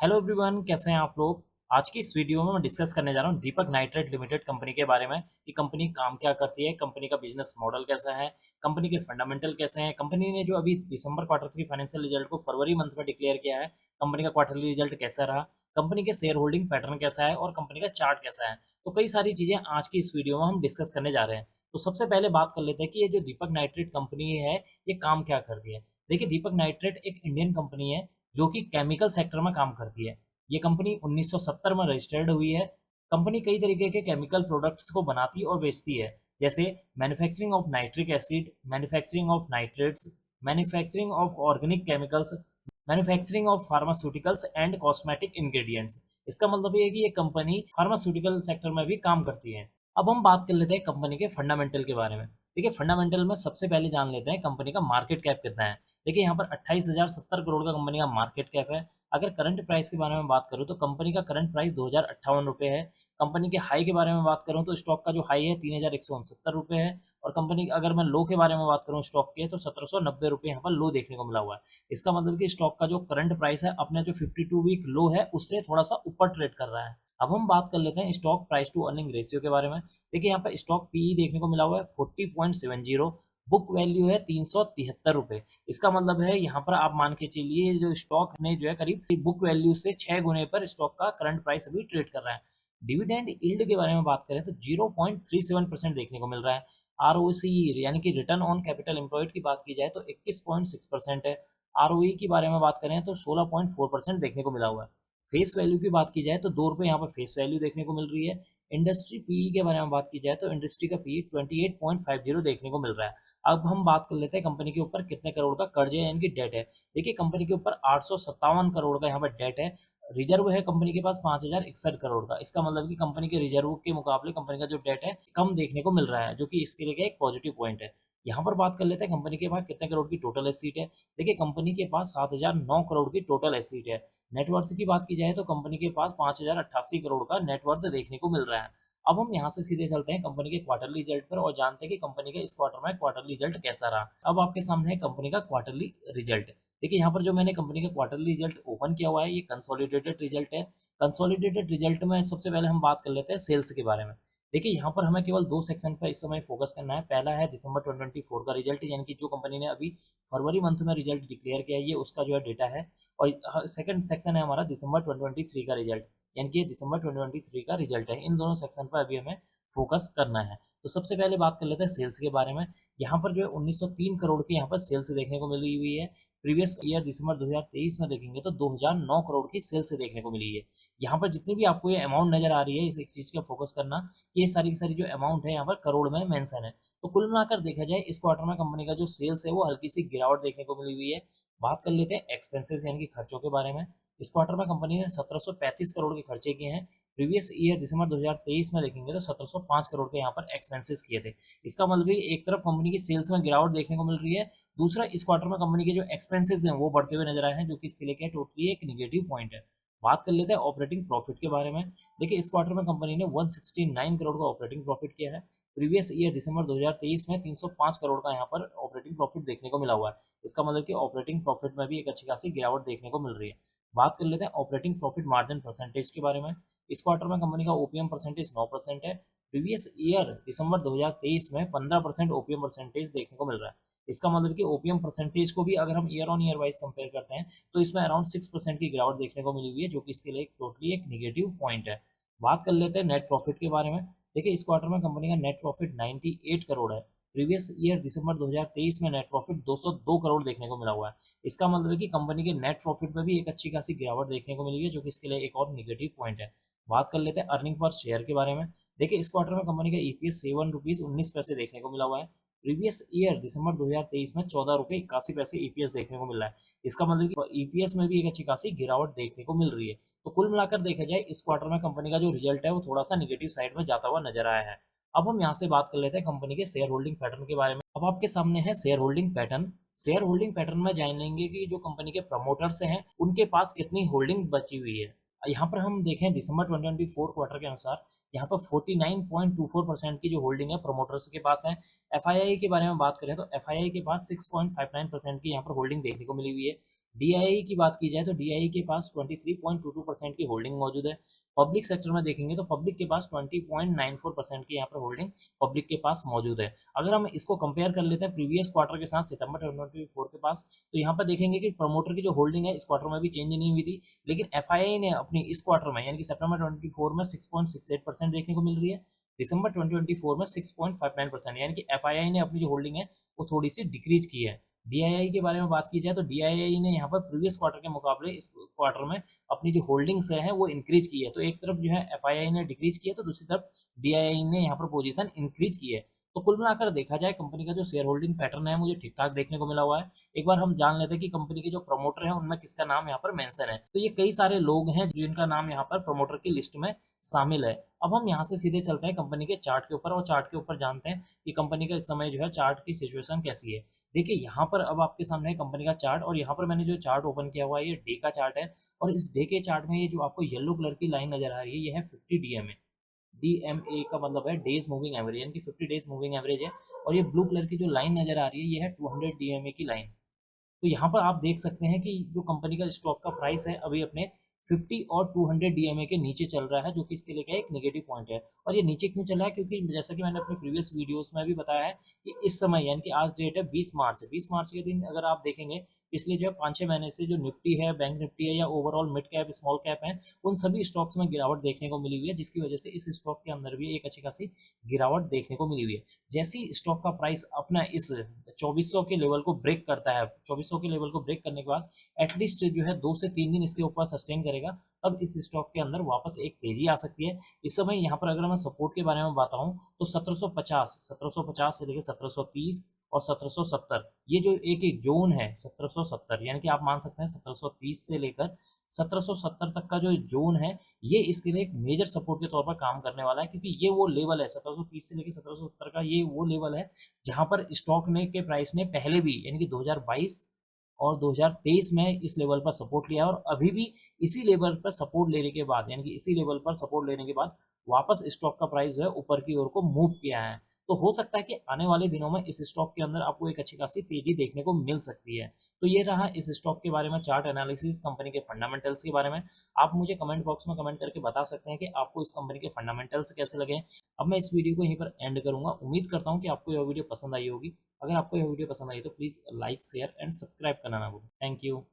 Hello everyone, कैसे हैं आप लोग। आज की इस वीडियो में मैं डिस्कस करने जा रहा हूँ दीपक नाइट्रेट लिमिटेड कंपनी के बारे में कि कंपनी काम क्या करती है, कंपनी का बिजनेस मॉडल कैसा है, कंपनी के फंडामेंटल कैसे हैं। कंपनी ने जो अभी दिसंबर क्वार्टर थ्री फाइनेंशियल रिजल्ट को फरवरी मंथ में डिक्लेयर किया है, कंपनी का क्वार्टरली रिजल्ट कैसा रहा, कंपनी के शेयर होल्डिंग पैटर्न कैसा है और कंपनी का चार्ट कैसा है। तो कई सारी चीजें आज की इस वीडियो में हम डिस्कस करने जा रहे हैं। तो सबसे पहले बात कर लेते हैं कि ये जो दीपक नाइट्रेट कंपनी है, ये काम क्या करती है। देखिए, दीपक नाइट्रेट एक इंडियन कंपनी है जो कि केमिकल सेक्टर में काम करती है। ये कंपनी 1970 में रजिस्टर्ड हुई है। कंपनी कई तरीके के केमिकल प्रोडक्ट्स को बनाती और बेचती है, जैसे manufacturing of nitric acid, manufacturing of nitrates, manufacturing of organic chemicals, manufacturing of pharmaceuticals and cosmetic ingredients. इसका मतलब ये है कि ये कंपनी फार्मास्यूटिकल सेक्टर में भी काम करती है। अब हम बात कर लेते हैं कंपनी के फंडामेंटल के बारे में। देखिए, फंडामेंटल में सबसे पहले जान लेते हैं कंपनी का मार्केट कैप कितना है। देखिए, यहाँ पर 28,070 करोड़ का कंपनी का मार्केट कैप है। अगर करंट प्राइस के बारे में बात करूँ तो कंपनी का करंट प्राइस 2,058 रुपये है। कंपनी के हाई के बारे में बात करूँ तो स्टॉक का जो हाई है 3,169 रुपये है। और कंपनी अगर मैं लो के बारे में बात करूँ स्टॉक के, तो 1,790 रुपये यहाँ पर लो देखने को मिला हुआ है। इसका मतलब कि स्टॉक का जो करंट प्राइस है अपने जो 52 वीक लो है उससे थोड़ा सा ऊपर ट्रेड कर रहा है। अब हम बात कर लेते हैं stock price to earning ratio के बारे में। देखिए, यहाँ पर स्टॉक पीई देखने को मिला हुआ है 40.70, बुक वैल्यू है 373 रुपये। इसका मतलब है यहाँ पर आप मान के चलिए जो स्टॉक ने जो है करीब बुक वैल्यू से 6 गुने पर स्टॉक का करंट प्राइस अभी ट्रेड कर रहा है। डिविडेंड यील्ड के बारे में बात करें तो 0.37% देखने को मिल रहा है। आरओसी यानी कि रिटर्न ऑन कैपिटल एम्प्लॉयड की बात की जाए तो 21.6% है। आरओई की बारे में बात करें तो 16.4% देखने को मिला हुआ है। फेस वैल्यू की बात की जाए तो 2 रुपये यहाँ पर फेस वैल्यू देखने को मिल रही है। इंडस्ट्री पीई के बारे में बात की जाए तो इंडस्ट्री का पीई 28.50 देखने को मिल रहा है। अब हम बात कर लेते हैं कंपनी के ऊपर कितने करोड़ का कर्ज है यानी कि डेट है। देखिए, कंपनी के ऊपर 857 करोड़ का यहाँ पर डेट है। रिजर्व है कंपनी के पास 5,061 करोड़ का। इसका मतलब कि कंपनी के रिजर्व के मुकाबले कंपनी का जो डेट है कम देखने को मिल रहा है, जो कि इसके लिए एक पॉजिटिव पॉइंट है। यहाँ पर बात कर लेते हैं कंपनी के पास कितने करोड़ की टोटल एसेट है। देखिए, कंपनी के पास 7,009 करोड़ की टोटल एसेट है। नेटवर्थ की बात की जाए तो कंपनी के पास 5,088 करोड़ का नेटवर्थ देखने को मिल रहा है। अब हम यहाँ से सीधे चलते हैं कंपनी के क्वार्टरली रिजल्ट पर और जानते हैं कि कंपनी का इस क्वार्टर में क्वार्टरली रिजल्ट कैसा रहा। अब आपके सामने है कंपनी का क्वार्टरली रिजल्ट। देखिए, यहाँ पर जो मैंने कंपनी का क्वार्टरली रिजल्ट ओपन किया हुआ है ये कंसोलिडेटेड रिजल्ट है। कंसोलिडेटेड रिजल्ट में सबसे पहले हम बात कर लेते हैं सेल्स के बारे में। देखिए, यहाँ पर हमें केवल दो सेक्शन पर इस समय फोकस करना है। पहला है दिसंबर 2024 का रिजल्ट, यानी कि जो कंपनी ने अभी फरवरी मंथ में रिजल्ट डिक्लेयर किया है ये उसका जो है डेटा है। और सेकंड सेक्शन है हमारा दिसंबर 2023 का रिजल्ट, यानी कि दिसंबर 2023 का रिजल्ट है। इन दोनों सेक्शन पर अभी हमें फोकस करना है। तो सबसे पहले बात कर लेते हैं सेल्स के बारे में। यहाँ पर जो है 1903 करोड़ की यहाँ पर सेल्स देखने को मिली हुई है। प्रीवियस ईयर दिसंबर 2023 में देखेंगे तो 2009 करोड़ की सेल्स देखने को मिली है। यहाँ पर जितनी भी आपको ये अमाउंट नजर आ रही है, इस एक चीज का फोकस करना, ये सारी की सारी जो अमाउंट है यहाँ पर करोड़ में मेंशन है। तो कुल मिलाकर देखा जाए इस क्वार्टर में कंपनी का जो सेल्स है वो हल्की सी गिरावट देखने को मिली हुई है। बात कर लेते हैं एक्सपेंसेस यानी कि खर्चों के बारे में। इस क्वार्टर में कंपनी ने 1735 करोड़ के खर्चे किए हैं। प्रीवियस ईयर दिसंबर 2023 में देखेंगे तो 1705 करोड़ के यहाँ पर एक्सपेंसेस किए थे। इसका मतलब भी एक तरफ कंपनी की सेल्स में गिरावट देखने को मिल रही है, दूसरा इस क्वार्टर में कंपनी के जो एक्सपेंसेस हैं वो बढ़ते हुए नजर आए हैं, जो कि इसके लिए क्या टोटली एक निगेटिव पॉइंट है। बात कर लेते हैं ऑपरेटिंग प्रॉफिट के बारे में। देखिए, इस क्वार्टर में कंपनी ने 169 करोड़ का ऑपरेटिंग प्रॉफिट किया है। प्रीवियस ईयर दिसंबर 2023 में 305 करोड़ का यहाँ पर ऑपरेटिंग प्रॉफिट देखने को मिला हुआ है। इसका मतलब कि ऑपरेटिंग प्रॉफिट में भी एक अच्छी खासी गिरावट देखने को मिल रही है। बात कर लेते हैं ऑपरेटिंग प्रॉफिट मार्जिन परसेंटेज के बारे में। इस क्वार्टर में कंपनी का ओपीएम परसेंटेज 9% है। प्रीवियस ईयर दिसंबर 2023 में 15% ओपीएम परसेंटेज देखने को मिल रहा है। इसका मतलब कि ओपीएम परसेंटेज को भी अगर हम year on year wise compare करते हैं तो इसमें अराउंड 6% की गिरावट देखने को मिली हुई है, जो कि इसके लिए टोटली एक निगेटिव पॉइंट है। बात कर लेते हैं नेट प्रॉफिट के बारे में। देखिए, इस क्वार्टर में कंपनी का नेट प्रॉफिट 98 करोड़ है। प्रीवियस ईयर दिसंबर 2023 में नेट प्रॉफिट 202 करोड़ देखने को मिला हुआ है। इसका मतलब है कि कंपनी के नेट प्रॉफिट में भी एक अच्छी खासी गिरावट देखने को मिली है, जो कि इसके लिए एक और निगेटिव पॉइंट है। बात कर लेते हैं अर्निंग पर शेयर के बारे में। देखिए, इस क्वार्टर में कंपनी का ईपीएस 7 रुपीज 19 पैसे देखने को मिला हुआ है। प्रीवियस ईयर दिसंबर 2023 में 14 रुपये 81 पैसे ईपीएस देखने को मिल रहा है। इसका मतलब कि ईपीएस में भी एक अच्छी खासी गिरावट देखने को मिल रही है। तो कुल मिलाकर देखा जाए इस क्वार्टर में कंपनी का जो रिजल्ट है वो थोड़ा सा निगेटिव साइड में जाता हुआ नजर आया है। अब हम यहाँ से बात कर लेते हैं कंपनी के शेयर होल्डिंग पैटर्न के बारे में। अब आपके सामने है share holding pattern. Share holding pattern में जानेंगे कि जो कंपनी के प्रमोटर्स हैं उनके पास कितनी होल्डिंग बची हुई है। यहाँ पर हम देखें दिसंबर 2024 क्वार्टर के अनुसार यहाँ पर 49.24% की जो होल्डिंग है प्रमोटर्स के पास है। एफआईआई के बारे में बात करें तो एफआईआई के पास 6.59% की यहाँ पर होल्डिंग देखने को मिली हुई है। डीआईआई की बात की जाए तो डीआईआई के पास 23.22% की होल्डिंग मौजूद है। पब्लिक सेक्टर में देखेंगे तो पब्लिक के पास 20.94% की यहाँ पर होल्डिंग पब्लिक के पास मौजूद है। अगर हम इसको कंपेयर कर लेते हैं प्रीवियस क्वार्टर के साथ सितंबर 2024 के पास, तो यहाँ पर देखेंगे कि प्रमोटर की जो होल्डिंग है इस क्वार्टर में भी चेंज नहीं हुई थी, लेकिन एफआईआई ने अपनी इस क्वार्टर में यानी कि सितंबर 2024 में 6.68% देखने को मिल रही है, दिसंबर 2024 में 6.59%, यानी कि एफआईआई ने अपनी जो होल्डिंग है वो थोड़ी सी डिक्रीज की है। डीआईआई के बारे में बात की जाए तो डीआईआई ने यहाँ पर प्रीवियस क्वार्टर के मुकाबले इस क्वार्टर में अपनी जो होल्डिंग्स है वो इंक्रीज की है। तो एक तरफ जो है एफआईआई ने डिक्रीज की है, तो दूसरी तरफ डीआईआई ने यहाँ पर पोजीशन इंक्रीज की है। तो कुल मिलाकर देखा जाए कंपनी का जो शेयर होल्डिंग पैटर्न है मुझे ठीक ठाक देखने को मिला हुआ है। एक बार हम जान लेते हैं कि कंपनी के जो प्रमोटर हैं उनमें किसका नाम यहाँ पर मेंशन है। तो ये कई सारे लोग हैं जिनका नाम यहाँ पर प्रमोटर की लिस्ट में शामिल है। अब हम यहाँ से सीधे चलते हैं कंपनी के चार्ट के ऊपर और चार्ट के ऊपर जानते हैं कि कंपनी का इस समय जो है चार्ट की सिचुएशन कैसी है। देखिए यहाँ पर अब आपके सामने है कंपनी का चार्ट, और यहाँ पर मैंने जो चार्ट ओपन किया हुआ है ये डे का चार्ट है, और इस डे के चार्ट में ये जो आपको येलो कलर की लाइन नजर आ रही है ये है 50 डीएमए। डीएमए का मतलब है डेज मूविंग एवरेज, यानी कि 50 डेज मूविंग एवरेज है। और ये ब्लू कलर की जो लाइन नजर आ रही है ये है 200 डीएमए की लाइन। तो यहाँ पर आप देख सकते हैं कि जो कंपनी का स्टॉक का प्राइस है अभी अपने 50 और 200 डीएमए के नीचे चल रहा है, जो कि इसके लिए क्या एक नेगेटिव पॉइंट है। और ये नीचे क्यों चल रहा है, क्योंकि जैसा कि मैंने अपने प्रीवियस वीडियोस में भी बताया है कि इस समय यानी कि आज डेट है 20 मार्च, 20 मार्च के दिन अगर आप देखेंगे पिछले जो है 5-6 महीने से जो निफ्टी है, बैंक निफ्टी है, या overall mid cap small cap है, उन सभी स्टॉक्स में गिरावट देखने को मिली हुई है, जिसकी वजह से इस स्टॉक के अंदर भी एक अच्छी खासी गिरावट देखने को मिली हुई है। जैसे ही स्टॉक का प्राइस अपना इस 2400 के लेवल को ब्रेक करता है, 2400 के लेवल को ब्रेक करने के बाद एटलीस्ट जो है 2 से 3 दिन इसके ऊपर सस्टेन करेगा, तब इस स्टॉक के अंदर वापस एक तेजी आ सकती है। इस समय यहाँ पर अगर मैं सपोर्ट के बारे में बताऊं तो 1750 से लेकर 1730 और 1770, ये जो एक एक जोन है 1770, यानी कि आप मान सकते हैं 1730 से लेकर 1770 तक का जो जोन है ये इसके लिए एक मेजर सपोर्ट के तौर पर काम करने वाला है, क्योंकि ये वो लेवल है 1730 से लेकर 1770 का, ये वो लेवल है जहां पर स्टॉक ने के प्राइस ने पहले भी यानी कि 2022 और 2023 में इस लेवल पर सपोर्ट लिया, और अभी भी इसी लेवल पर सपोर्ट लेने के बाद यानी कि इसी लेवल पर सपोर्ट लेने के बाद वापस स्टॉक का प्राइस जो है ऊपर की ओर को मूव किया है। तो हो सकता है कि आने वाले दिनों में इस स्टॉक के अंदर आपको एक अच्छी खासी तेजी देखने को मिल सकती है। तो ये रहा इस स्टॉक के बारे में चार्ट एनालिसिस, कंपनी के फंडामेंटल्स के बारे में। आप मुझे कमेंट बॉक्स में कमेंट करके बता सकते हैं कि आपको इस कंपनी के फंडामेंटल्स कैसे लगे। अब मैं इस वीडियो को यहीं पर एंड करूंगा। उम्मीद करता हूं कि आपको यह वीडियो पसंद आई होगी। अगर आपको यह वीडियो पसंद आई तो please like, share and subscribe करना ना भूलें। Thank you.